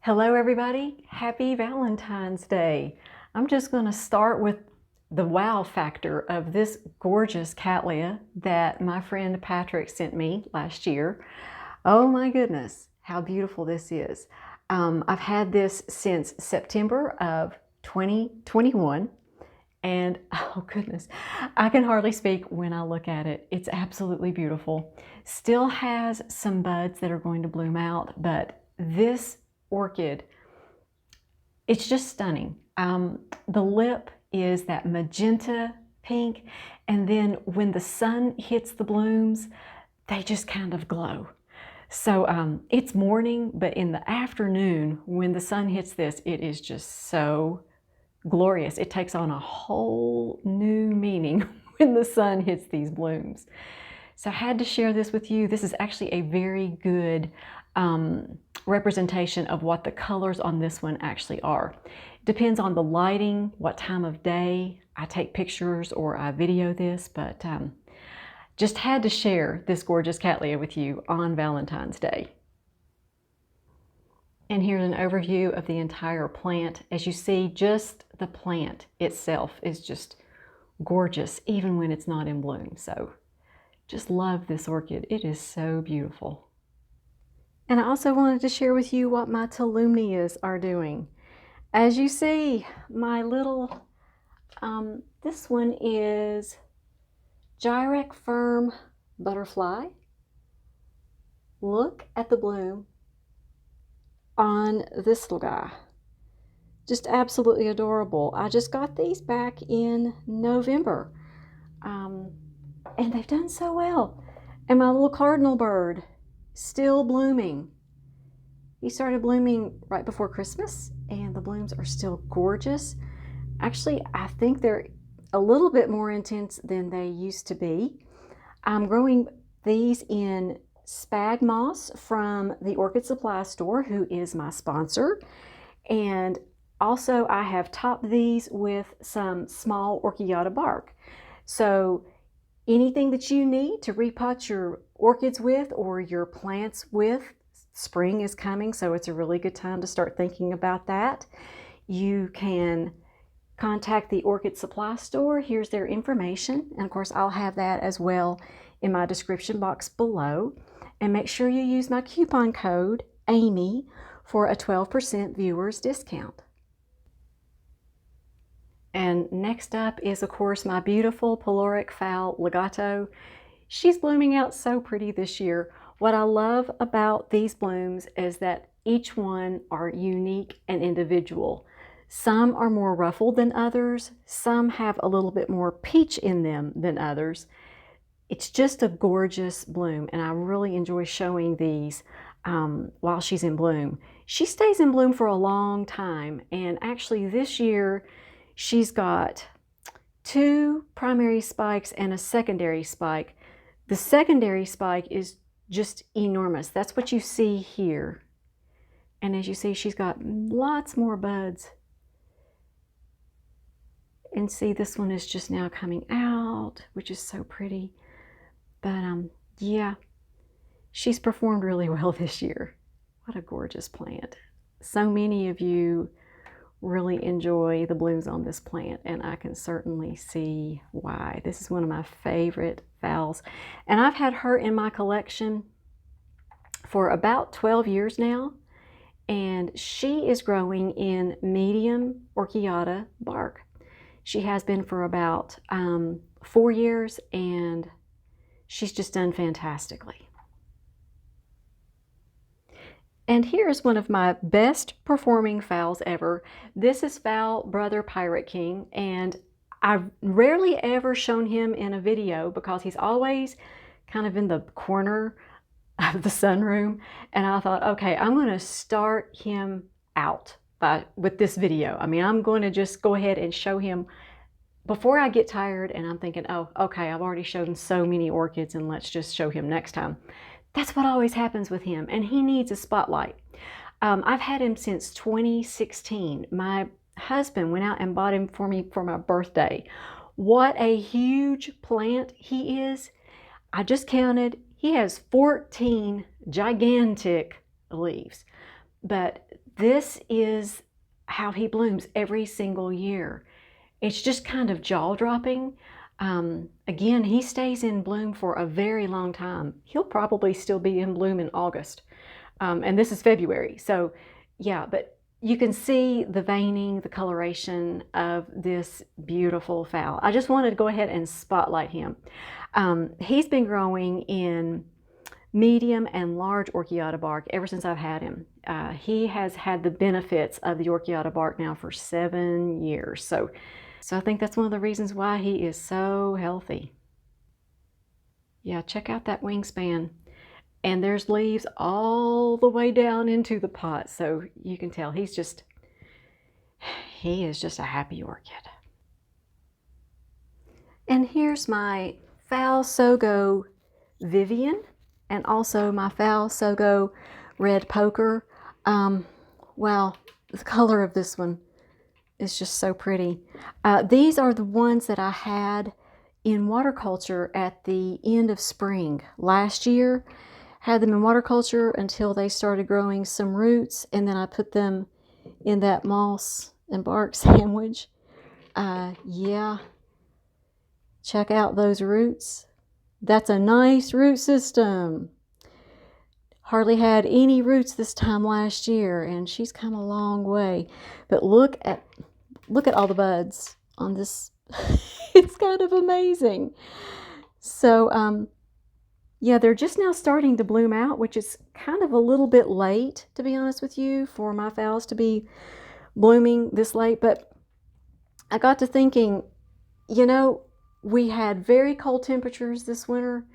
Hello everybody, happy Valentine's Day. I'm just going to start with the wow factor of this gorgeous Cattleya that my friend Patrick sent me last year. Oh my goodness, how beautiful this is. I've had this since September of 2021 and oh goodness, I can hardly speak when I look at it. It's absolutely beautiful. Still has some buds that are going to bloom out, but this orchid, it's just stunning. The lip is that magenta pink, and then when the sun hits the blooms, they just kind of glow. So it's morning, but in the afternoon, when the sun hits this, it is just so glorious. It takes on a whole new meaning when the sun hits these blooms. So I had to share this with you. This is actually a very good representation of what the colors on this one actually are. Depends on the lighting, what time of day I take pictures or I video this, but just had to share this gorgeous Cattleya with you on Valentine's Day. And here's an overview of the entire plant. As you see, just the plant itself is just gorgeous, even when it's not in bloom. So just love this orchid. It is so beautiful. And I also wanted to share with you what my Telumnias are doing. As you see, my little, this one is Jairak Firm Butterfly. Look at the bloom on this little guy. Just absolutely adorable. I just got these back in November. And they've done so well. And my little cardinal bird, still blooming. He started blooming right before Christmas, and the blooms are still gorgeous. Actually, I think they're a little bit more intense than they used to be. I'm growing these in spag moss from the Orchid Supply Store, who is my sponsor. And also I have topped these with some small orchidata bark. So anything that you need to repot your orchids with or your plants with, spring is coming, so it's a really good time to start thinking about that. You can contact the Orchid Supply Store. Here's their information, and of course I'll have that as well in my description box below. And make sure you use my coupon code AMY for a 12% viewers discount. And next up is, of course, my beautiful Peloric Legato. She's blooming out so pretty this year. What I love about these blooms is that each one are unique and individual. Some are more ruffled than others. Some have a little bit more peach in them than others. It's just a gorgeous bloom, and I really enjoy showing these while she's in bloom. She stays in bloom for a long time, and actually this year, she's got 2 primary spikes and a secondary spike. The secondary spike is just enormous. That's what you see here. And as you see, she's got lots more buds. And see, this one is just now coming out, which is so pretty. But yeah, she's performed really well this year. What a gorgeous plant. So many of you really enjoy the blooms on this plant, and I can certainly see why. This is one of my favorite Phals, and I've had her in my collection for about 12 years now, and she is growing in medium orchidata bark. She has been for about 4 years, and she's just done fantastically. And here's one of my best performing Phals ever. This is Phal Brother Pirate King, and I've rarely ever shown him in a video because he's always kind of in the corner of the sunroom. And I thought, okay, I'm going to start him out with this video. I mean, I'm going to just go ahead and show him before I get tired, and I'm thinking, oh, okay, I've already shown so many orchids, and let's just show him next time. That's what always happens with him, and he needs a spotlight. I've had him since 2016. My husband went out and bought him for me for my birthday. What a huge plant he is. I just counted. He has 14 gigantic leaves. but this is how he blooms every single year. It's just kind of jaw-dropping. Again, he stays in bloom for a very long time. He'll probably still be in bloom in August. And this is February. So yeah, but you can see the veining, the coloration of this beautiful Phal. I just wanted to go ahead and spotlight him. He's been growing in medium and large orchiata bark ever since I've had him. He has had the benefits of the orchiata bark now for 7 years. So I think that's one of the reasons why he is so healthy. Yeah, check out that wingspan. And there's leaves all the way down into the pot. So you can tell he is just a happy orchid. And here's my Phal Sogo Vivien and also my Phal Sogo Red Poeker. Wow, the color of this one is just so pretty. These are the ones that I had in waterculture at the end of spring last year. Had them in waterculture until they started growing some roots, and then I put them in that moss and bark sandwich. Yeah, check out those roots. That's a nice root system. Hardly had any roots this time last year, and she's come a long way. But look at all the buds on this. It's kind of amazing. So yeah, they're just now starting to bloom out, which is kind of a little bit late, to be honest with you, for my Phals to be blooming this late. But I got to thinking, you know, we had very cold temperatures this winter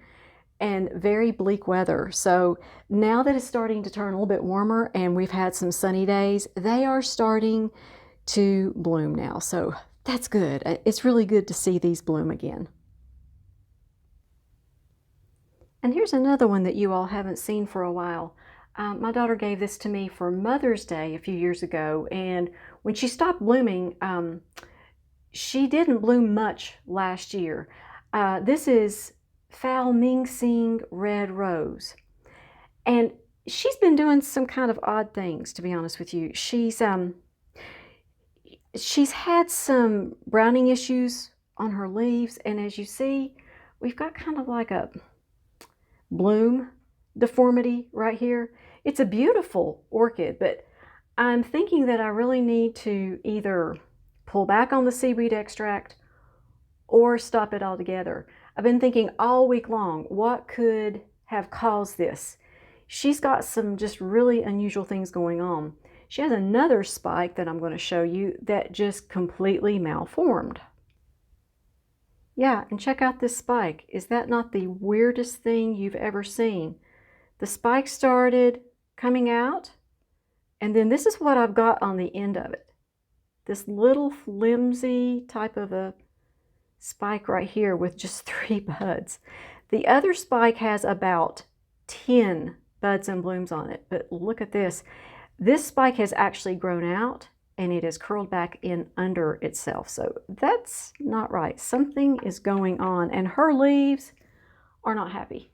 and very bleak weather. So now that it's starting to turn a little bit warmer and we've had some sunny days, they are starting to bloom now. So that's good. It's really good to see these bloom again. And here's another one that you all haven't seen for a while. My daughter gave this to me for Mother's Day a few years ago, and when she stopped blooming, she didn't bloom much last year. This is Phal Ming Red Rose, and she's been doing some kind of odd things, to be honest with you. She's had some browning issues on her leaves, and as you see, we've got kind of like a bloom deformity right here. It's a beautiful orchid, but I'm thinking that I really need to either pull back on the seaweed extract or stop it altogether. I've been thinking all week long, what could have caused this? She's got some just really unusual things going on. She has another spike that I'm going to show you that just completely malformed. Yeah, and check out this spike. Is that not the weirdest thing you've ever seen? The spike started coming out, and then this is what I've got on the end of it. This little flimsy type of a spike right here with just 3 buds. The other spike has about 10 buds and blooms on it, but look at this. This spike has actually grown out and it is curled back in under itself. So that's not right. Something is going on, and her leaves are not happy,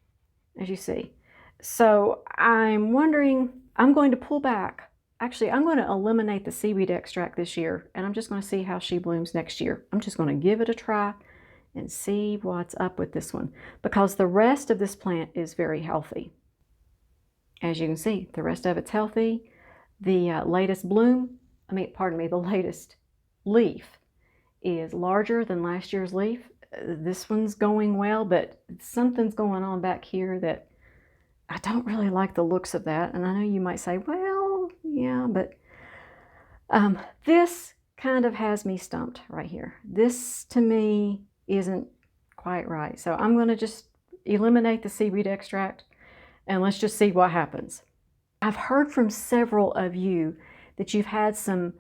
as you see. So I'm wondering, I'm going to pull back. Actually, I'm going to eliminate the seaweed extract this year, and I'm just going to see how she blooms next year. I'm just going to give it a try and see what's up with this one, because the rest of this plant is very healthy. As you can see, the rest of it's healthy. The latest bloom, the latest leaf is larger than last year's leaf. This one's going well, but something's going on back here that I don't really like the looks of that. And I know you might say, well, yeah, but this kind of has me stumped right here. This to me isn't quite right. So I'm going to just eliminate the seaweed extract and let's just see what happens. I've heard from several of you that you've had some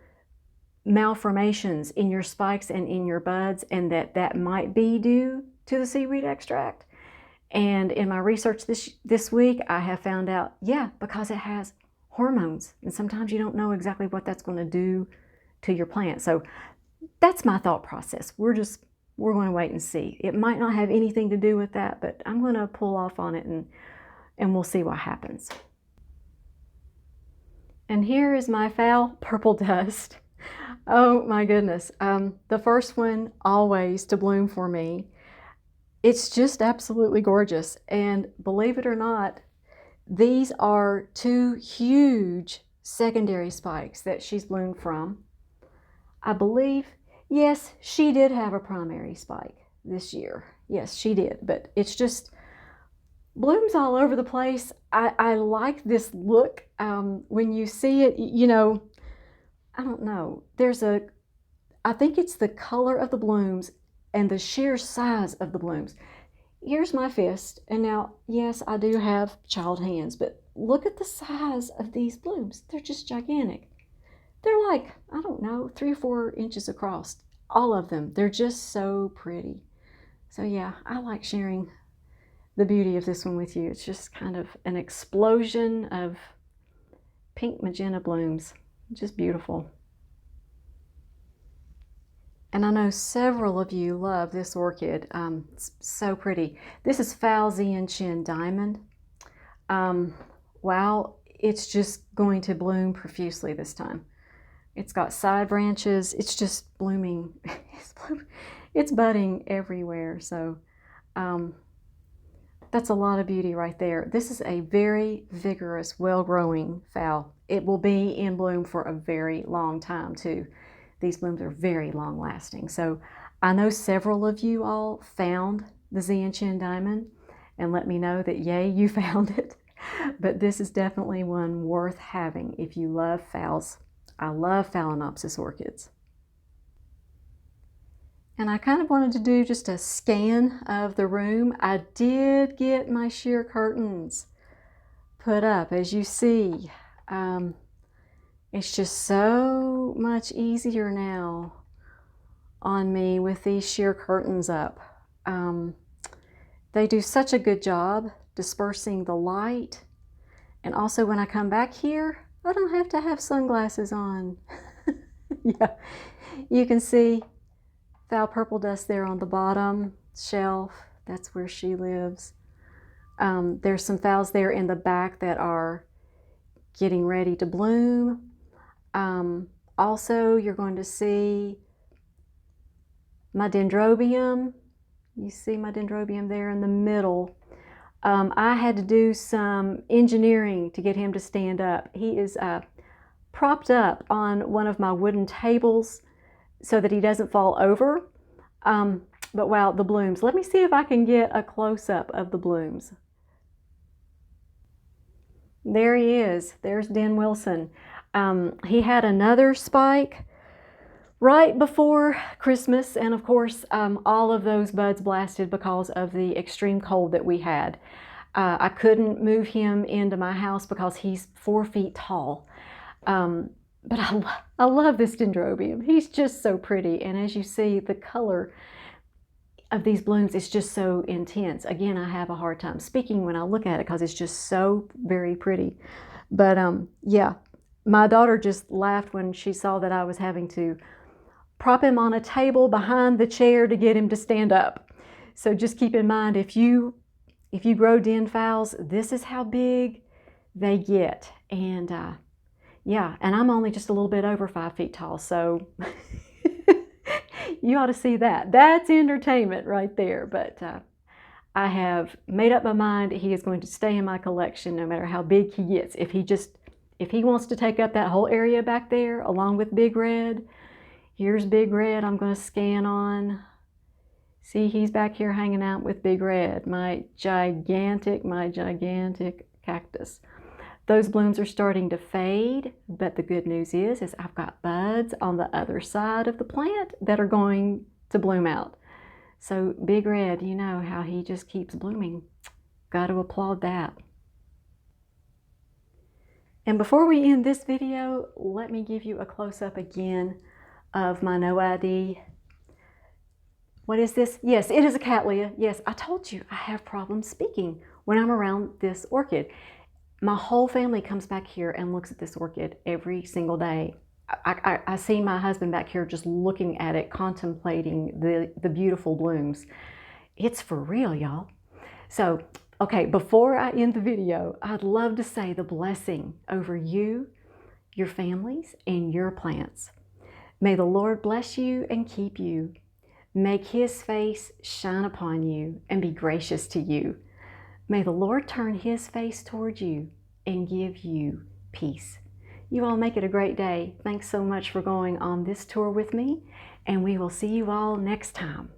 malformations in your spikes and in your buds, and that might be due to the seaweed extract. And in my research this week, I have found out, yeah, because it has hormones, and sometimes you don't know exactly what that's going to do to your plant. So that's my thought process. We're going to wait and see. It might not have anything to do with that, but I'm going to pull off on it and we'll see what happens. And here is my Phal purple dust. Oh my goodness. The first one always to bloom for me. It's just absolutely gorgeous. And believe it or not, these are two huge secondary spikes that she's bloomed from. I believe, yes, she did have a primary spike this year. Yes, she did, but it's just blooms all over the place. I like this look. When you see it, you know, I don't know. I think it's the color of the blooms and the sheer size of the blooms. Here's my fist, and now, yes, I do have child hands, but look at the size of these blooms. They're just gigantic. They're like, I don't know, 3 or 4 inches across. All of them. They're just so pretty. So yeah, I like sharing the beauty of this one with you. It's just kind of an explosion of pink magenta blooms. Just beautiful. And I know several of you love this orchid. It's so pretty. This is Phal Zian Chin Diamond. Wow, it's just going to bloom profusely this time. It's got side branches. It's just blooming. It's budding everywhere. So that's a lot of beauty right there. This is a very vigorous, well-growing Phal. It will be in bloom for a very long time too. These blooms are very long lasting. So I know several of you all found the Zian Chin Diamond and let me know that yay, you found it. But this is definitely one worth having if you love Phals. I love Phalaenopsis orchids. And I kind of wanted to do just a scan of the room. I did get my sheer curtains put up, as you see. It's just so much easier now on me with these sheer curtains up. They do such a good job dispersing the light. And also when I come back here, I don't have to have sunglasses on. Yeah, you can see Phal purple dust there on the bottom shelf. That's where she lives. There's some Phals there in the back that are getting ready to bloom. Also, you're going to see my Dendrobium. You see my Dendrobium there in the middle. I had to do some engineering to get him to stand up. He is propped up on one of my wooden tables so that he doesn't fall over. But wow, the blooms. Let me see if I can get a close-up of the blooms. There he is. There's Den Wilson. He had another spike right before Christmas, and of course all of those buds blasted because of the extreme cold that we had. I couldn't move him into my house because he's 4 feet tall. But I love this Dendrobium. He's just so pretty, and as you see, the color of these blooms is just so intense. Again, I have a hard time speaking when I look at it because it's just so very pretty. But yeah, my daughter just laughed when she saw that I was having to prop him on a table behind the chair to get him to stand up. So just keep in mind, if you grow den Phals, this is how big they get. And yeah, and I'm only just a little bit over 5 feet tall, so you ought to see that. That's entertainment right there. But I have made up my mind he is going to stay in my collection no matter how big he gets. If he wants to take up that whole area back there along with Big Red, here's Big Red I'm going to scan on. See, he's back here hanging out with Big Red, my gigantic cactus. Those blooms are starting to fade, but the good news is I've got buds on the other side of the plant that are going to bloom out. So Big Red, you know how he just keeps blooming. Got to applaud that. And before we end this video, let me give you a close-up again of my NOID. What is this? Yes, it is a Cattleya. Yes, I told you I have problems speaking when I'm around this orchid. My whole family comes back here and looks at this orchid every single day. I see my husband back here just looking at it, contemplating the beautiful blooms. It's for real, y'all. So, okay, before I end the video, I'd love to say the blessing over you, your families, and your plants. May the Lord bless you and keep you. Make His face shine upon you and be gracious to you. May the Lord turn His face toward you and give you peace. You all make it a great day. Thanks so much for going on this tour with me, and we will see you all next time.